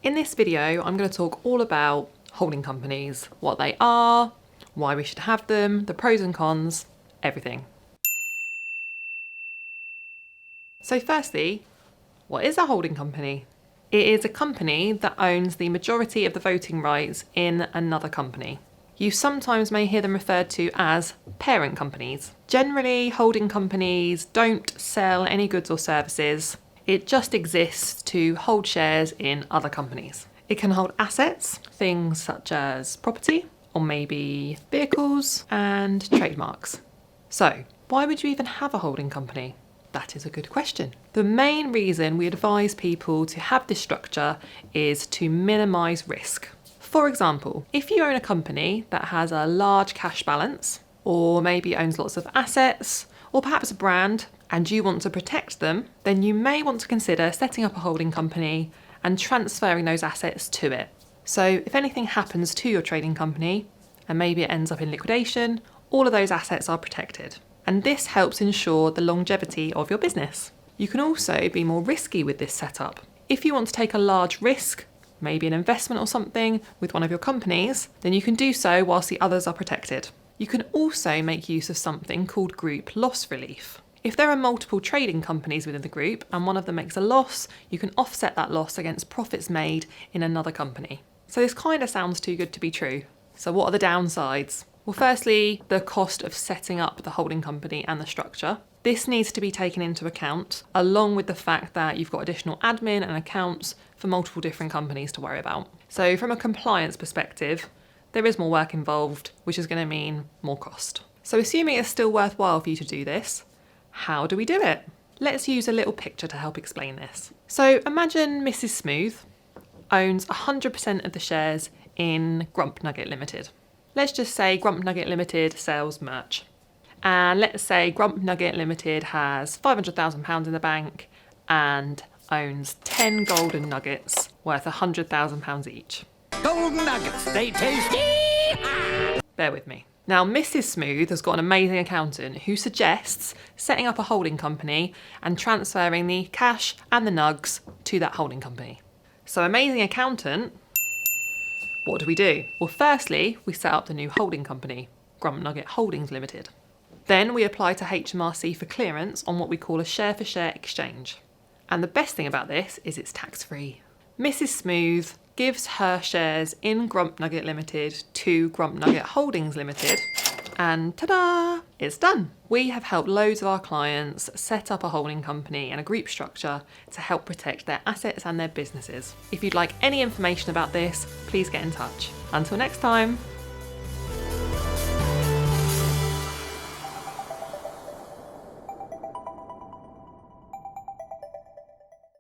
In this video, I'm going to talk all about holding companies, what they are, why we should have them, the pros and cons, everything. So firstly, what is a holding company? It is a company that owns the majority of the voting rights in another company. You sometimes may hear them referred to as parent companies. Generally, holding companies don't sell any goods or services. It just exists to hold shares in other companies. It can hold assets, things such as property, or maybe vehicles and trademarks. So, why would you even have a holding company? That is a good question. The main reason we advise people to have this structure is to minimise risk. For example, if you own a company that has a large cash balance, or maybe owns lots of assets, or perhaps a brand, and you want to protect them, then you may want to consider setting up a holding company and transferring those assets to it. So if anything happens to your trading company, and maybe it ends up in liquidation, all of those assets are protected. And this helps ensure the longevity of your business. You can also be more risky with this setup. If you want to take a large risk, maybe an investment or something with one of your companies, then you can do so whilst the others are protected. You can also make use of something called group loss relief. If there are multiple trading companies within the group and one of them makes a loss, you can offset that loss against profits made in another company. So this kind of sounds too good to be true. So what are the downsides? Well, firstly, the cost of setting up the holding company and the structure. This needs to be taken into account, along with the fact that you've got additional admin and accounts for multiple different companies to worry about. So from a compliance perspective, there is more work involved, which is going to mean more cost. So assuming it's still worthwhile for you to do this, how do we do it? Let's use a little picture to help explain this. So imagine Mrs. Smooth owns 100% of the shares in Grump Nugget Limited. Let's just say Grump Nugget Limited sells merch. And let's say Grump Nugget Limited has £500,000 in the bank and owns 10 golden nuggets worth £100,000 each. Golden nuggets, they taste. Bear with me. Now, Mrs. Smooth has got an amazing accountant who suggests setting up a holding company and transferring the cash and the nugs to that holding company. So, amazing accountant, what do? Well, firstly, we set up the new holding company, Grump Nugget Holdings Limited. Then we apply to HMRC for clearance on what we call a share-for-share exchange. And the best thing about this is it's tax-free. Mrs. Smooth gives her shares in Grump Nugget Limited to Grump Nugget Holdings Limited, and ta-da! It's done. We have helped loads of our clients set up a holding company and a group structure to help protect their assets and their businesses. If you'd like any information about this, please get in touch. Until next time.